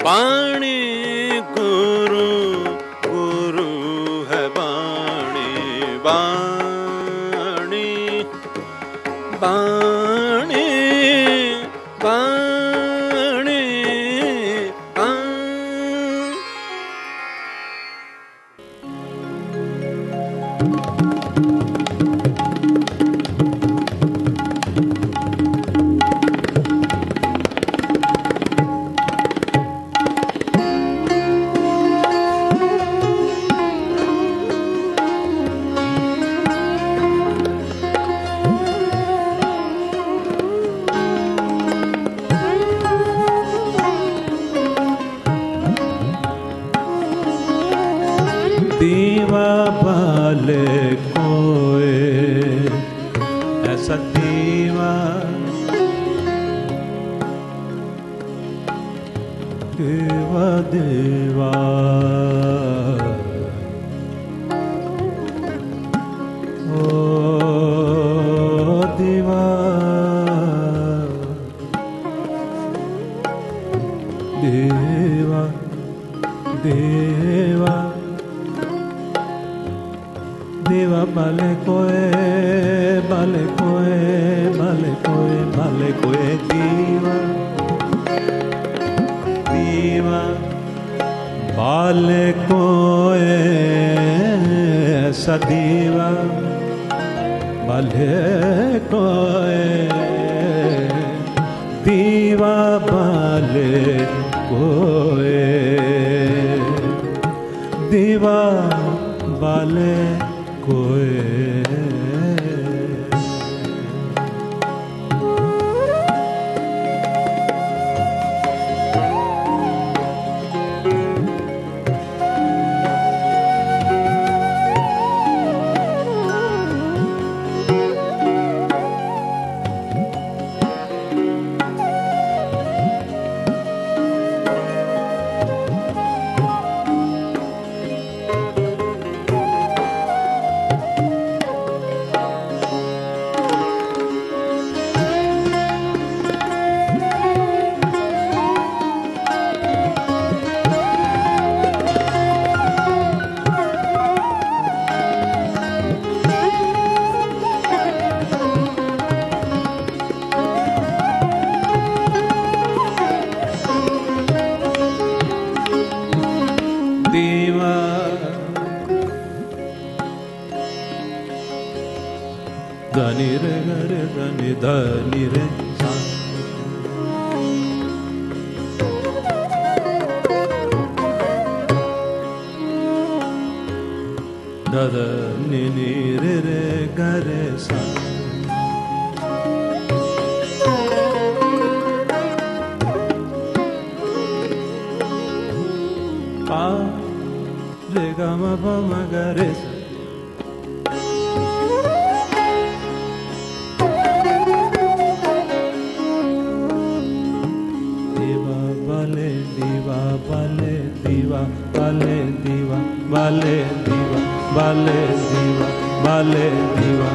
बाणी गुरु गुरु है बाणी बाणी बाणी बाणी दीवा बाले कोए ऐसा दीवा देवा देवा ओ दीवा देवा देवा देवा बाले कोए बाले कोए बाले कोए बाले कोए दीवा दीवा बाले कोए ऐसा दीवा बाले कोए दीवा बाले कोए दीवा बाले कोए दीवा धनी रे रे धनी धनी रे सा दद नि नि रे रे ग रे सा पा रे ग म प म ग रे सा बाले दीवा बाले दीवा बाले दीवा बाले दीवा बाले दीवा बाले दीवा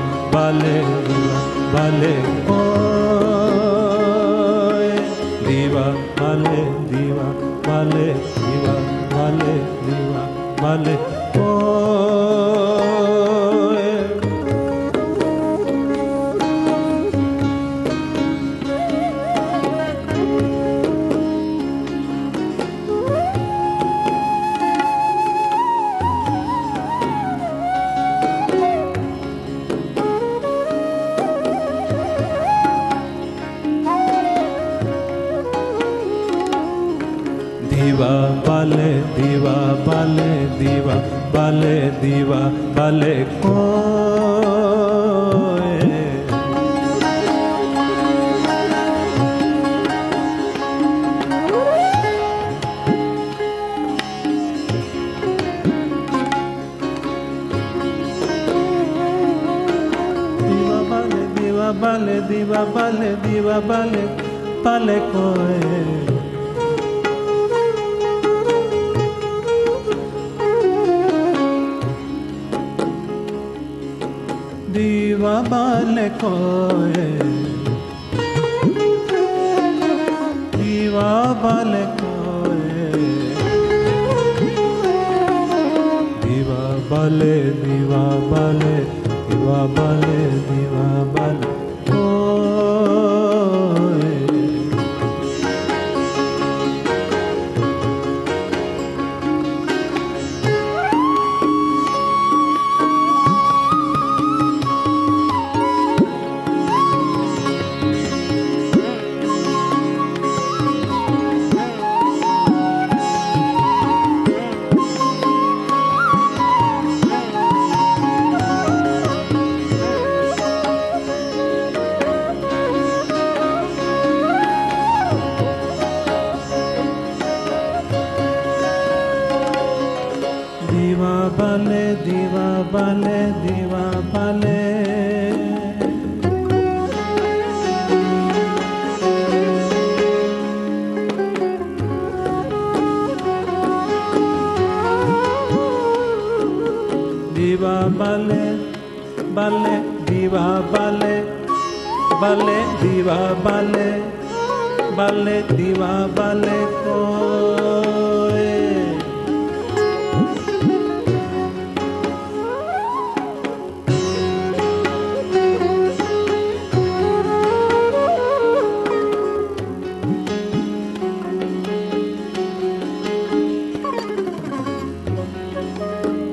बाले कोए दीवा बाले दीवा बाले दीवा बाले दीवा बाले कोए दीवा बाले दीवा बाले दीवा बाले दीवा बाले कोए दीवा बाले दीवा बाले दीवा बाले दीवा बाले बाले कोए दीवा बाले कोए बाले कोए दीवा बाले दीवा बाले दीवा बाले दीवा बाले कोए दीवा बाले दीवा बाले दीवा बाले बाले दीवा बाले बाले दीवा बाले बाले दीवा बाले कोए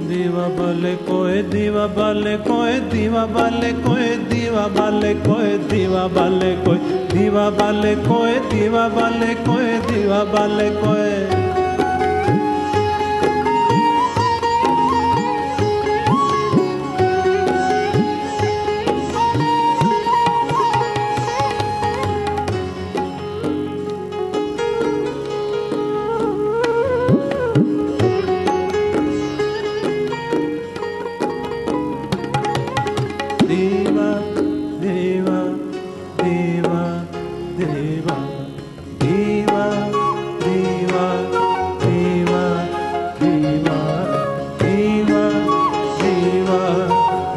दीवा बाले कोए दीवा बाले कोए दीवा बाले कोए दीवा बाले कोए दीवा बाले कोए दीवा बाले कोए दीवा बाले कोए दीवा बाले कोए देवा देवा देवा देवा देवा देवा देवा देवा देवा देवा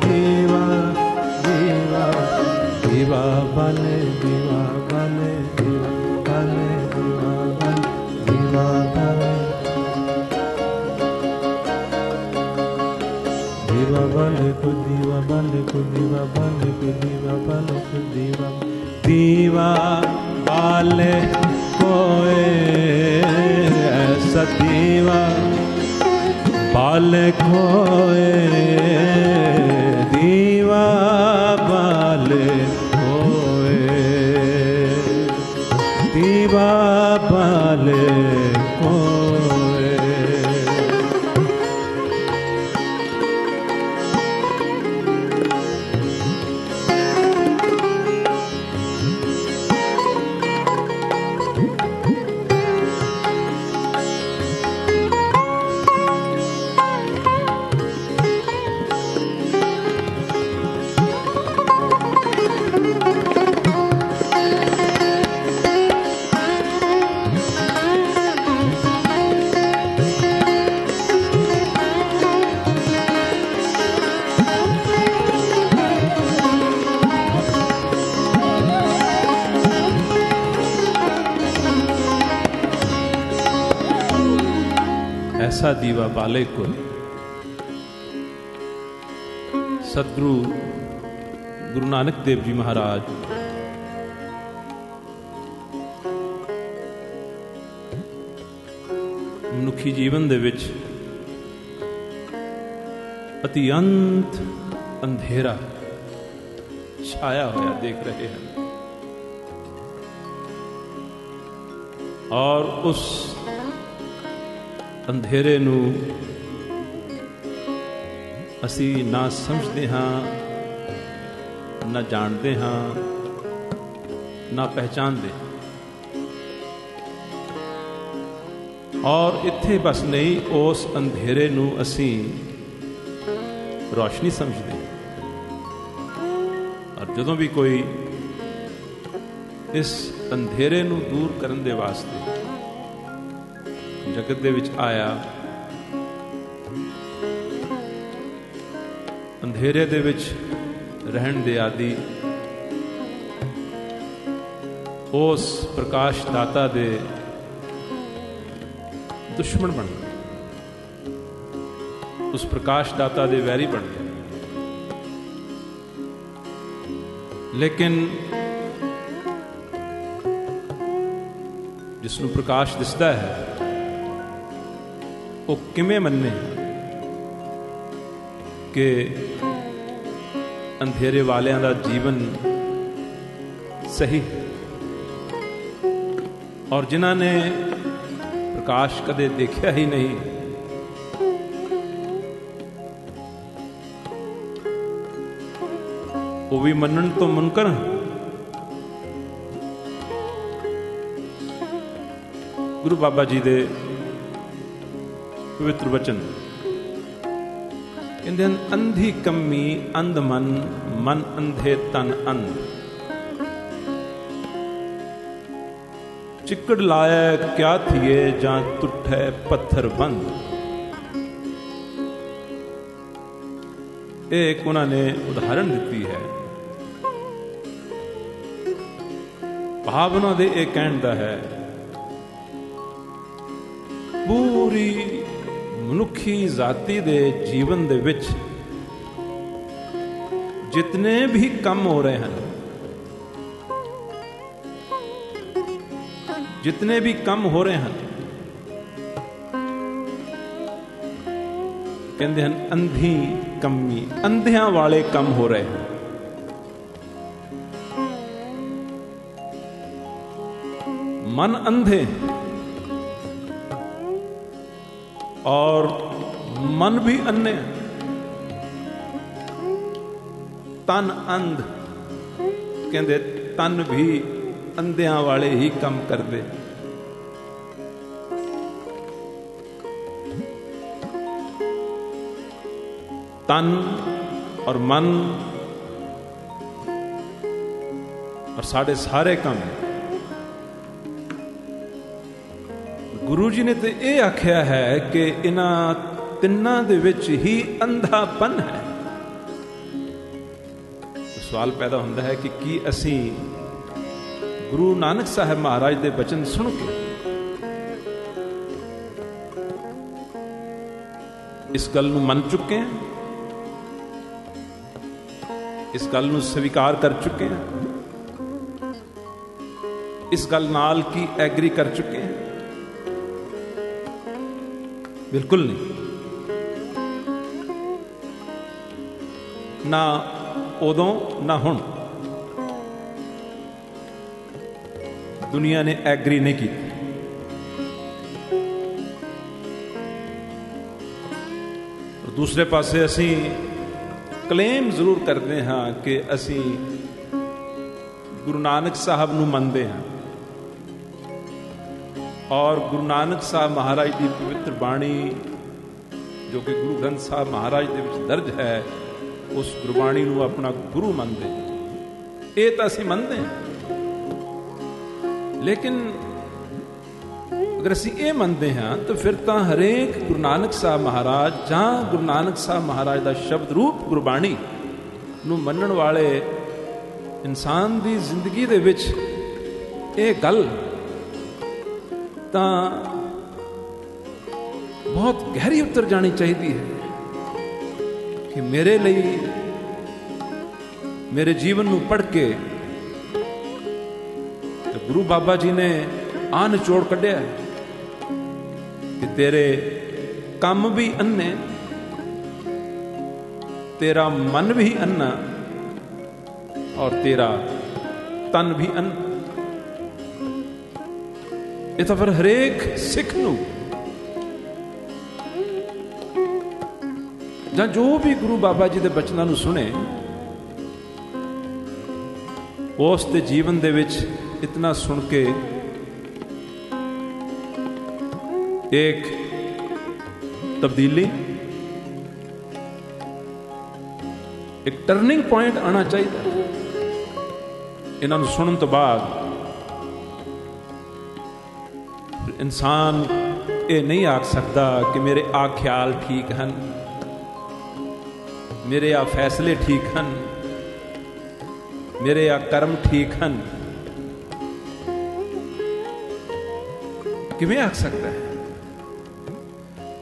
देवा देवा देवा बाले देवा बाले देवा बाले देवा बाले देवा बाले दीवा बाले को दीवा बाले को दीवा बाले को दीवा बाले को दीवा दीवा बाले कोए ऐसा दीवा बाले कोए दीवा बाले कोए दीवा बाले कोए ऐसा दीवा बाले को सदगुरु गुरु नानक देव जी महाराज मनुखी जीवन दे विच अतिअंत अंधेरा छाया होया देख रहे हैं और उस अंधेरे नू असी ना समझते हाँ ना जानते हाँ ना पहचानते और इत्थे बस नहीं उस अंधेरे नू असी रोशनी समझते और जदों भी कोई इस अंधेरे नू दूर करन दे वास्ते जगत दे विच आया अंधेरे दे विच रहन दे आदि उस प्रकाश दाता दे ਦੁਸ਼ਮਣ ਬਣ ਗਏ, ਉਸ ਪ੍ਰਕਾਸ਼ ਦਾਤਾ ਦੇ ਵੈਰੀ ਬਣ ਗਏ। ਲੇਕਿਨ ਜਿਸ ਨੂੰ ਪ੍ਰਕਾਸ਼ ਦਿਸਦਾ ਹੈ ਉਹ ਕਿਵੇਂ ਮੰਨੇ ਕਿ ਅੰਧੇਰੇ ਵਾਲਿਆਂ ਦਾ ਜੀਵਨ ਸਹੀ ਹੈ, ਔਰ ਜਿਨ੍ਹਾਂ ਨੇ ਪ੍ਰਕਾਸ਼ ਕਦੇ ਦੇਖਿਆ ਹੀ ਨਹੀਂ, ਉਹ ਵੀ ਮੰਨਣ ਤੋਂ ਮੁਨਕਰ। ਗੁਰੂ ਬਾਬਾ ਜੀ ਦੇ ਪਵਿੱਤਰ ਵਚਨ ਕਹਿੰਦੇ ਹਨ, ਅੰਧੀ ਕੰਮੀ ਅੰਧ ਮਨ, ਮਨ ਅੰਧੇ ਤਨ ਅੰਧ। ਚਿੱਕੜ ਲਾਇਆ ਕਿਆ ਥੀਏ, ਜਾਂ ਟੁੱਟੇ ਪੱਥਰ ਬੰਦ। ਇਹ ਇੱਕ ਉਹਨਾਂ ਨੇ ਉਦਾਹਰਣ ਦਿੱਤੀ ਹੈ। ਭਾਵ ਉਹਨਾਂ ਦੇ ਇਹ ਕਹਿਣ ਦਾ ਹੈ, ਪੂਰੀ ਮਨੁੱਖੀ ਜਾਤੀ ਦੇ ਜੀਵਨ ਦੇ ਵਿੱਚ ਜਿਤਨੇ ਵੀ ਕੰਮ ਹੋ ਰਹੇ ਹਨ, ਜਿਤਨੇ ਵੀ ਕੰਮ ਹੋ ਰਹੇ ਹਨ, ਕਹਿੰਦੇ ਹਨ ਅੰਧੀ ਕੰਮੀ, ਅੰਧਿਆਂ ਵਾਲੇ ਕੰਮ ਹੋ ਰਹੇ ਹਨ। ਮਨ ਅੰਧੇ और मन भी अन्य, तन अंध, कहते तन भी अंधियां वाले ही काम करते। तन और मन और साढ़े सारे काम गुरु जी ने तो यह आख्या है कि इन्हां तिन्नां दे विच ही अंधापन है। सवाल पैदा होता है कि की असी गुरु नानक साहब महाराज दे बचन सुन के इस गल नूं मन चुके हैं, इस गल नूं स्वीकार कर चुके हैं, इस गल नाल की एग्री कर चुके हैं? बिल्कुल नहीं। ना उदों ना हुण दुनिया ने एग्री नहीं की। और दूसरे पासे असी क्लेम जरूर करते हाँ कि असी गुरु नानक साहब नूं मनदे हैं और गुरु नानक साहब महाराज की पवित्र बाणी जो कि गुरु ग्रंथ साहब महाराज के विच दर्ज है, उस गुरबाणी नूं अपना गुरु मनदे। ये तो असीं मनदे हैं, लेकिन अगर असीं ये मनदे हाँ तो फिर तो हरेक गुरु नानक साहब महाराज जां गुरु नानक साहब महाराज का शब्द रूप गुरबाणी नूं मनण वाले इंसान की जिंदगी दे विच ये गल बहुत गहरी उतर जानी चाहिए है कि मेरे लिए मेरे जीवन को पढ़ के तो गुरु बाबा जी ने आ निचोड़ कढ़िया कि तेरे काम भी अन्ने, तेरा मन भी अन्ना और तेरा तन भी अन्ना। ये तो फिर हरेक सिख नूं जां जो भी गुरु बाबा जी के बचनों नूं सुने उस दे जीवन दे विच इतना सुन के एक तब्दीली, एक टर्निंग पॉइंट आना चाहिए। इन्हां नूं सुनन तो बाद इंसान ये नहीं आख सकता कि मेरे आ ख्याल ठीक हैं, मेरे आ फैसले ठीक हैं, मेरे आ कर्म ठीक हैं। किवें आख सकता है?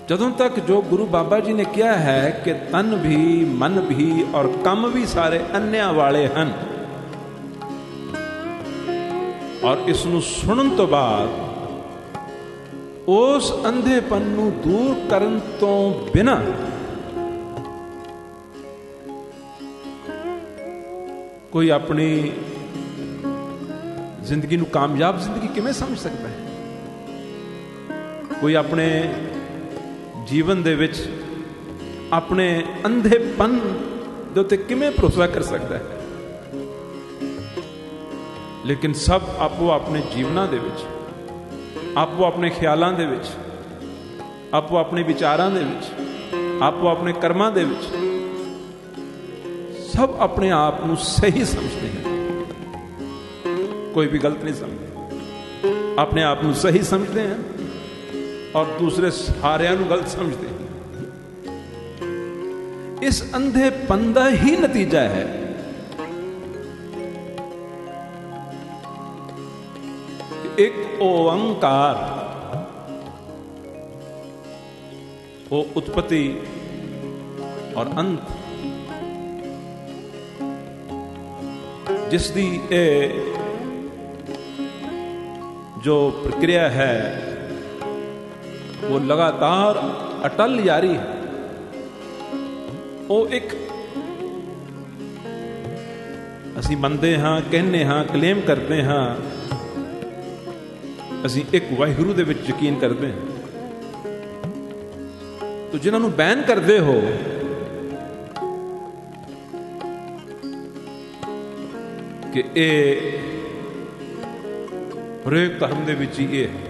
ਜਦੋਂ ਤੱਕ ਜੋ ਗੁਰੂ ਬਾਬਾ ਜੀ ਨੇ ਕਿਹਾ ਹੈ ਕਿ ਤਨ ਵੀ ਮਨ ਵੀ ਔਰ ਕੰਮ ਵੀ ਸਾਰੇ ਅੰਨਿਆਂ ਵਾਲੇ ਹਨ, ਔਰ ਇਸ ਨੂੰ ਸੁਣਨ ਤੋਂ ਬਾਅਦ ਉਸ ਅੰਧੇਪਨ ਨੂੰ ਦੂਰ ਕਰਨ ਤੋਂ ਬਿਨਾਂ ਕੋਈ ਆਪਣੀ ਜ਼ਿੰਦਗੀ ਨੂੰ ਕਾਮਯਾਬ ਜ਼ਿੰਦਗੀ ਕਿਵੇਂ ਸਮਝ ਸਕਦਾ ਹੈ? ਕੋਈ ਆਪਣੇ ਜੀਵਨ ਦੇ ਵਿੱਚ ਆਪਣੇ ਅੰਧੇਪਨ ਦੇ ਉੱਤੇ ਕਿਵੇਂ ਭਰੋਸਾ ਕਰ ਸਕਦਾ ਹੈ? ਲੇਕਿਨ ਸਭ ਆਪੋ ਆਪਣੇ ਜੀਵਨਾਂ ਦੇ ਵਿੱਚ, ਆਪੋ ਆਪਣੇ ਖਿਆਲਾਂ ਦੇ ਵਿੱਚ, ਆਪੋ ਆਪਣੇ ਵਿਚਾਰਾਂ ਦੇ ਵਿੱਚ, ਆਪੋ ਆਪਣੇ ਕਰਮਾਂ ਦੇ ਵਿੱਚ ਸਭ ਆਪਣੇ ਆਪ ਨੂੰ ਸਹੀ ਸਮਝਦੇ ਹਨ। ਕੋਈ ਵੀ ਗਲਤ ਨਹੀਂ ਸਮਝਦੇ, ਆਪਣੇ ਆਪ ਨੂੰ ਸਹੀ ਸਮਝਦੇ ਹਨ ਔਰ ਦੂਸਰੇ ਸਾਰਿਆਂ ਨੂੰ ਗਲਤ ਸਮਝਦੇ ਹਨ। ਇਸ ਅੰਧੇਪਨ ਦਾ ਹੀ ਨਤੀਜਾ ਹੈ ਕਿ ਇੱਕ ਓੰਕਾਰ, ਉਹ ਉਤਪਤੀ ਔਰ ਅੰਤ, ਜਿਸ ਦੀ ਇਹ ਜੋ ਪ੍ਰਕਿਰਿਆ ਹੈ वो लगातार अटल जारी है। वो एक असी मनते हाँ, कहने हाँ, क्लेम करते हाँ, असी एक वाहिगुरु दे विच यकीन करते हैं। तो जिन्होंने बैन करते हो कि ये हरेक धर्म दे विच ही ये है,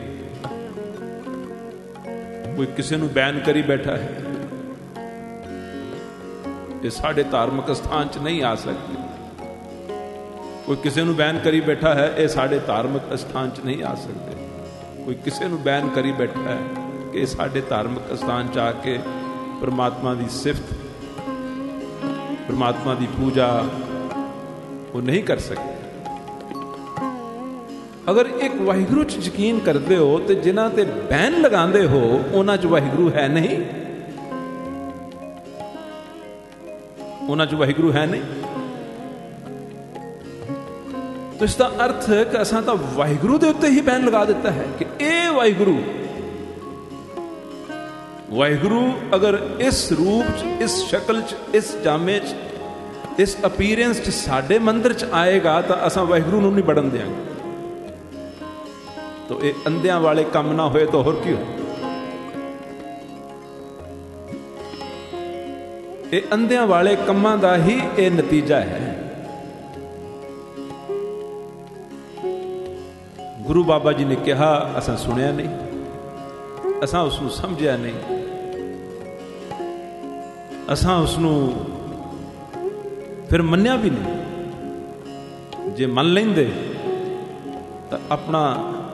कोई किसी ਨੂੰ बैन करी बैठा है, ये साढ़े धार्मिक स्थान च नहीं आ सकते। कोई किसी ਨੂੰ बैन करी बैठा है, ये साढ़े धार्मिक स्थान च नहीं आ सकते। कोई किसी ਨੂੰ बैन करी बैठा है कि ये साढ़े धार्मिक स्थान च आके परमात्मा की सिफत, परमात्मा की पूजा वो नहीं कर सकते। अगर एक वाहिगुरु च यकीन करते हो तो जिन्हां ते बैन लगाते हो उन्हां च वाहिगुरु है नहीं, उन्हां च वाहिगुरु है नहीं। तो इसका अर्थ कि असां तां वाहिगुरु दे उत्ते ही बैन लगा दिता है कि ए वाहिगुरु, वाहिगुरु अगर इस रूप च, इस शक्ल च, इस जामे च, इस अपीरेंस च साडे मंदिर च आएगा तो असां वाहिगुरु नूं नहीं बढ़न देंगे। तो ये अंधियां वाले काम ना होए तो होर की हो? ये अंधियां वाले कामां दा ही ये नतीजा है। गुरु बाबा जी ने कहा, असां सुनिया नहीं, असां उसनूं समझिया नहीं, असां उसनूं फिर मन्निया भी नहीं। जे मन लेंदे तो अपना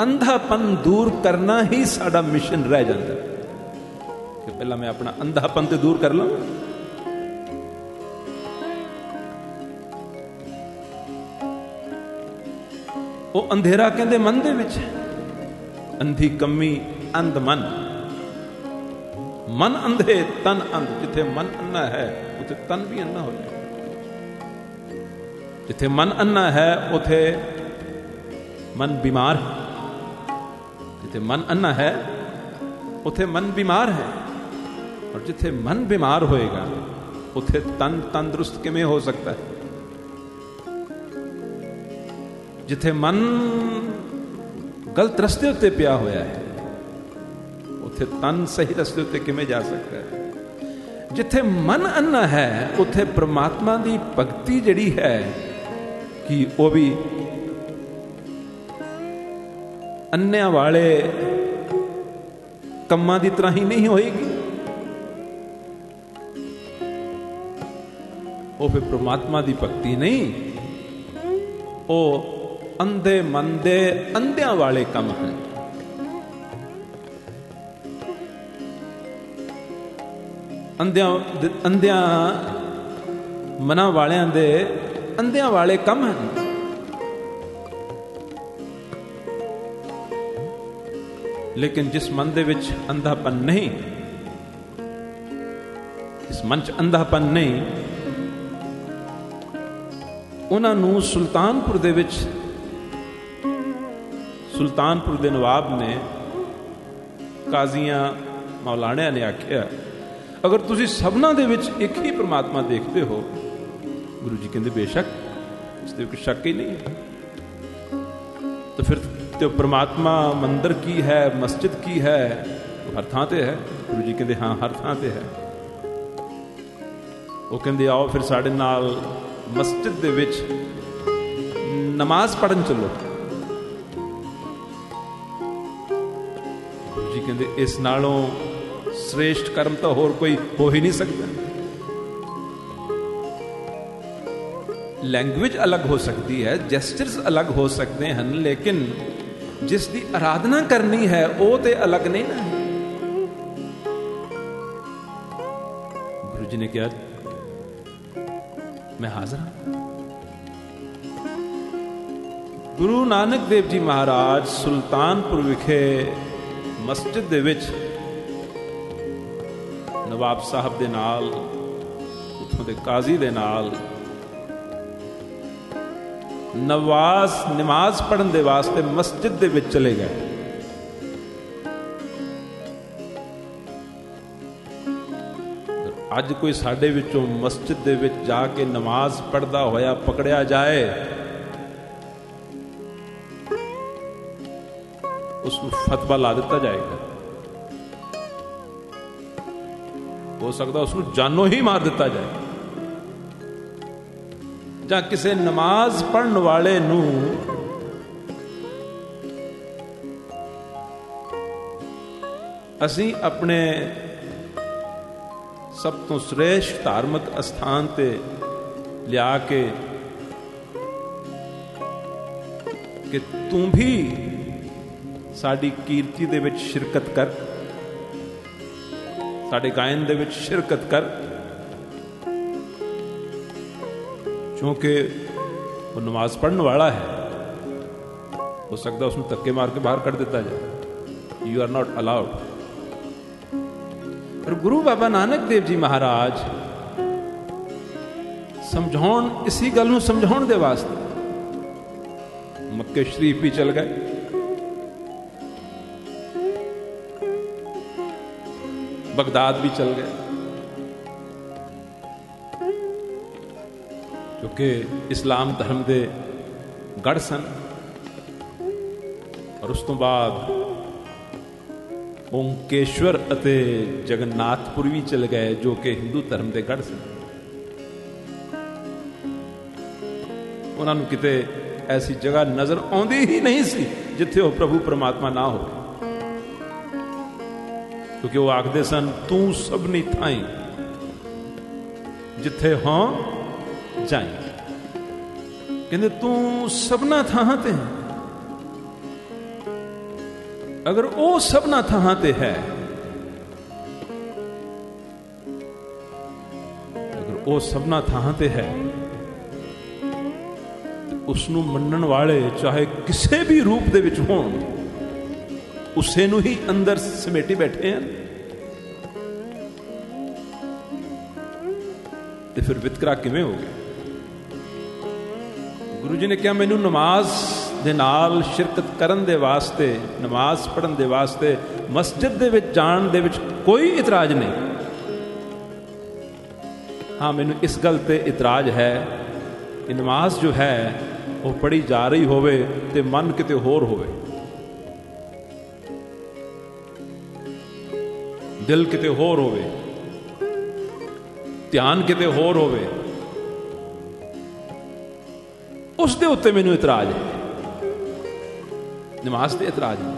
अंधापन दूर करना ही साडा मिशन रह जाता है कि पहला मैं अपना अंधापन तो दूर कर लूं। वो अंधेरा कहते मन दे विच, अंधी कमी अंध मन, मन अंधे तन अंध। जिथे मन अन्ना है उथे तन भी अन्ना हो जाए, जिथे मन अन्ना है उथे मन बीमार है, जिथे मन अन्ना है उथे मन बीमार है, और जिथे मन बीमार होएगा उथे तन तंदुरुस्त किमें हो सकता है? जिथे मन गलत रस्ते उत्ते पिया होया है उथे तन सही रस्ते उत्ते किमें जा सकता है? जिथे मन अन्ना है उथे परमात्मा दी भगती जिहड़ी है कि वो भी अन्नियां वाले कम्मां दी तरह ही नहीं होएगी। वो फिर परमात्मा दी भगती नहीं, वो अंधे मन दे अंधियां वाले कम हैं। अंधियां मना वालियां दे अंधियां वाले कम हैं। लेकिन जिस मन दे विच अंधापन नहीं, ਇਸ ਮਨ 'ਚ ਅੰਧਾਪਨ ਨਹੀਂ। ਉਹਨਾਂ ਨੂੰ ਸੁਲਤਾਨਪੁਰ ਦੇ ਵਿੱਚ ਸੁਲਤਾਨਪੁਰ ਦੇ ਨਵਾਬ ਨੇ, ਕਾਜ਼ੀਆਂ ਮੌਲਾਣਿਆਂ ਨੇ ਆਖਿਆ, ਅਗਰ ਤੁਸੀਂ ਸਭਨਾਂ ਦੇ ਵਿੱਚ ਇੱਕ ਹੀ ਪ੍ਰਮਾਤਮਾ ਦੇਖਦੇ ਹੋ। ਗੁਰੂ ਜੀ ਕਹਿੰਦੇ ਬੇਸ਼ੱਕ, ਇਸ ਤੇ ਕੋਈ ਸ਼ੱਕ ਹੀ ਨਹੀਂ ਹੈ। तो फिर तो परमात्मा मंदिर की है, मस्जिद की है, हर थां ते है। गुरु जी कहते हाँ हर थां ते है। वो कहते आओ फिर साढ़े नाल मस्जिद दे विच नमाज पढ़न चलो। गुरु जी कहते इस नालों श्रेष्ठ कर्म तो होर कोई हो ही नहीं सकता। लैंग्वेज अलग हो सकती है, जेस्चर्स अलग हो सकते हैं, लेकिन जिस दी आराधना करनी है वो तो अलग नहीं ना। गुरु जी ने कहा मैं हाजिर हूं। गुरु नानक देव जी महाराज सुल्तानपुर विखे मस्जिद दे विच नवाब साहब दे नाल, उत्थों दे काजी दे नाल नमाज पढ़न दे वास्ते मस्जिद दे विच चले गए। अज कोई साडे विचों मस्जिद दे विच जाके नमाज पढ़दा होया पकड़िया जाए, उसनूं फतवा ला दिता जाएगा। हो सकता उसनूं जानों ही मार दिता जाए। ਜਾਂ ਕਿਸੇ ਨਮਾਜ਼ ਪੜ੍ਹਨ ਵਾਲੇ ਨੂੰ ਅਸੀਂ ਆਪਣੇ ਸਭ ਤੋਂ ਸ੍ਰੇਸ਼ਟ ਧਾਰਮਿਕ ਅਸਥਾਨ ਤੇ ਲਿਆ ਕੇ ਕਿ ਤੂੰ ਵੀ ਸਾਡੀ ਕੀਰਤੀ ਦੇ ਵਿੱਚ ਸ਼ਿਰਕਤ ਕਰ, ਸਾਡੇ ਗਾਇਨ ਦੇ ਵਿੱਚ ਸ਼ਿਰਕਤ ਕਰ, क्योंकि वो नमाज पढ़ने वाला है। हो सकता है उसने धक्के मार के बाहर कर देता जाए। You are not allowed. पर गुरु बाबा नानक देव जी महाराज समझाउण, इसी गल नूं समझाउण दे वास्ते मक्के शरीफ भी चल गए, बगदाद भी चल गए, क्योंकि इस्लाम धर्म के गढ़ सन। और उस तो बाद ओंकेश्वर अते जगन्नाथपुर भी चल गए, जो कि हिंदू धर्म के गढ़ सन। उन्होंने किते ऐसी जगह नजर आती ही नहीं सी जिथे वो प्रभु परमात्मा ना हो, क्योंकि वो आखते सन तू सबनी थाई जिथे हों जाए। कहते तू सबना थां ते है। अगर वो सबना थां ते है, अगर वो सबना थां ते है, उसनू मनन वाले चाहे किसी भी रूप दे विच होण, उसे नू ही अंदर समेटी बैठे हैं। ते फिर वितकरा किवें हो गया? गुरु जी ने कहा मैनू नमाज दे नाल शिरकत करन दे वास्ते, नमाज पढ़न दे वास्ते मस्जिद दे विच जाण दे विच कोई इतराज नहीं। हाँ मैनू इस गल ते इतराज है कि नमाज जो है वो पढ़ी जा रही होवे ते मन किते होर होवे, दिल किते होर होवे, ध्यान किते होर होवे, उस दे उत्ते मैनू इतराज है। नमाज ते इतराज है।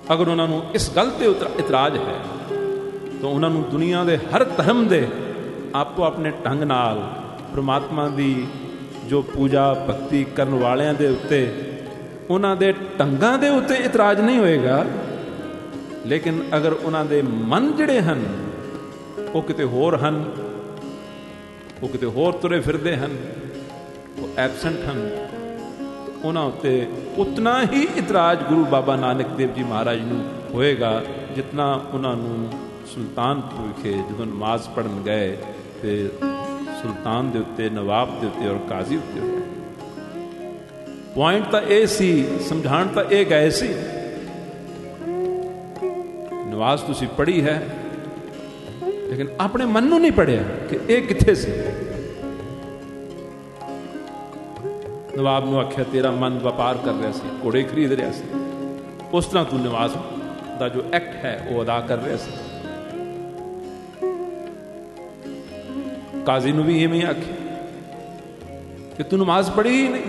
अगर उन्होंने इस गल ते इतराज है तो उन्होंने दुनिया के हर धर्म के आपो अपने ढंग नाल परमात्मा की जो पूजा भक्ति करने वालियां दे उत्ते उन्हां दे ढंगां दे उत्ते इतराज नहीं होएगा। लेकिन अगर उन्हां दे मन जिहड़े हन वो किते होर हन, वो किते होर तुरे फिरदे हन, वो एबसेंट हैं, उन्होंने उत्ते उतना ही इतराज गुरु बाबा नानक देव जी महाराज नूं होएगा जितना उन्होंने ਸੁਲਤਾਨਪੁਰ ਵਿਖੇ ਜਦੋਂ ਨਮਾਜ਼ ਪੜ੍ਹਨ ਗਏ ਤੇ ਸੁਲਤਾਨ ਦੇ ਉੱਤੇ, ਨਵਾਬ ਦੇ ਉੱਤੇ ਔਰ ਕਾਜ਼ੀ ਉੱਤੇ ਹੋਇਆ। ਪੁਆਇੰਟ ਤਾਂ ਇਹ ਸੀ, ਸਮਝਾਉਣ ਤਾਂ ਇਹ ਗਏ ਸੀ, ਨਮਾਜ਼ ਤੁਸੀਂ ਪੜ੍ਹੀ ਹੈ ਲੇਕਿਨ ਆਪਣੇ ਮਨ ਨੂੰ ਨਹੀਂ ਪੜਿਆ ਕਿ ਇਹ ਕਿੱਥੇ ਸੀ। ਨਵਾਬ ਨੂੰ ਆਖਿਆ ਤੇਰਾ ਮਨ ਵਪਾਰ ਕਰ ਰਿਹਾ ਸੀ, ਘੋੜੇ ਖਰੀਦ ਰਿਹਾ ਸੀ, ਉਸ ਤਰ੍ਹਾਂ ਤੂੰ ਨਮਾਜ਼ ਦਾ ਜੋ ਐਕਟ ਹੈ ਉਹ ਅਦਾ ਕਰ ਰਿਹਾ ਸੀ। ਕਾਜ਼ੀ ਨੂੰ ਵੀ ਇਵੇਂ ਆਖਿਆ ਕਿ ਤੂੰ ਨਮਾਜ਼ ਪੜ੍ਹੀ ਹੀ ਨਹੀਂ।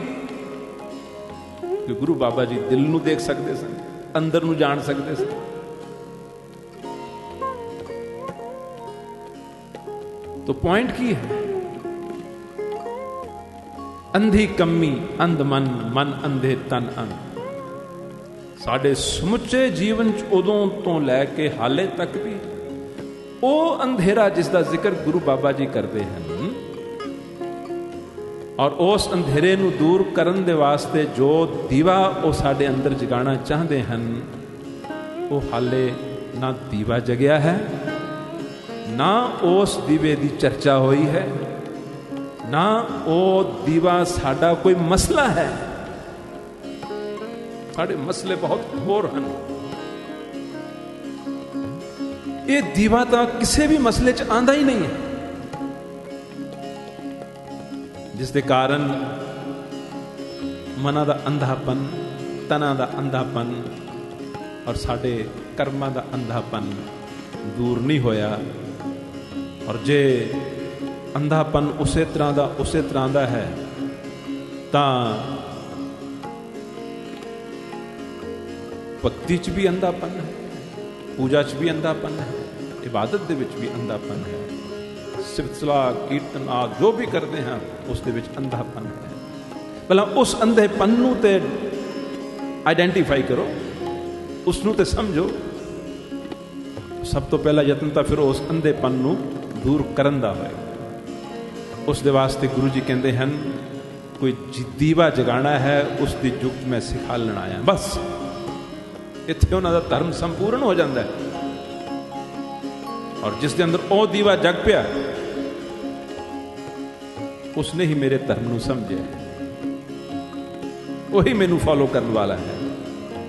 ਕਿ ਗੁਰੂ ਬਾਬਾ ਜੀ ਦਿਲ ਨੂੰ ਦੇਖ ਸਕਦੇ ਸਨ, ਅੰਦਰ ਨੂੰ ਜਾਣ ਸਕਦੇ ਸਨ। तो पॉइंट की है, अंधी कमी अंध मन, मन अंधे तन अंध। साडे समुचे जीवन च उदों तो लैके हाले तक भी वो अंधेरा जिसका जिक्र गुरु बाबा जी करते हैं और उस अंधेरे नूं दूर करन दे वास्ते जो दीवा वो साडे अंदर जगाना चाहते हैं वो हाले ना दीवा जगया है, ना उस दीवे की चर्चा हुई है, ना वो दीवा साडा कोई मसला है। साडे मसले बहुत होर हैं। ये दीवा तो किसी भी मसले च आंदा ही नहीं है, जिसके कारण मना का अंधापन, तना का अंधापन और साडे कर्मां का अंधापन दूर नहीं होया। और जे अंधापन उसे तरह का है तो भक्ति च भी अंधापन है, पूजा च भी अंधापन है, इबादत दे विच भी अंधापन है, सिफत सलाह कीर्तन आदि जो भी करते हैं उस दे विच अंधापन है। भला उस अंधेपन नूं ते आइडेंटिफाई करो, उसनूं ते समझो। सब तो पहला यत्न तो फिर उस अंधेपन नूं दूर करन दा होए। उस दे वास्ते गुरु जी कहते हैं कोई दीवा जगाना है, उसकी जुगत मैं सिखालन आया। बस इत्थे उन्हां दा धर्म संपूर्ण हो जाता है। और जिस दे अंदर ओ दीवा जग पिया उसने ही मेरे धर्म नूं समझे, वही मैनू फॉलो करने वाला है।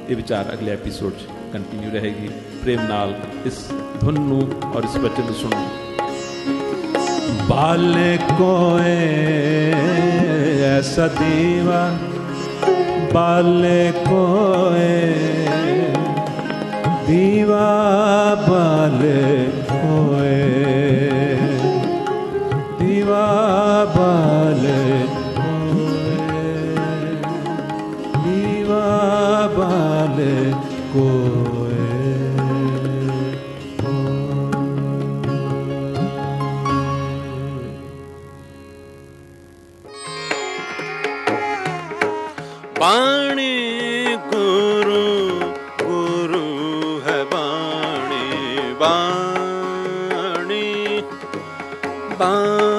ये विचार अगले एपीसोड कंटिन्यू रहेगी। प्रेम नाल इस धुन नूं और इस वचन सुनो। बाले कोए ऐसा दीवा, बाले कोए दीवा, बाले कोए दीवा, बाले कोए दीवा, बाले कोए। बाणी गुरु गुरु है बाणी, बाणी बाणी।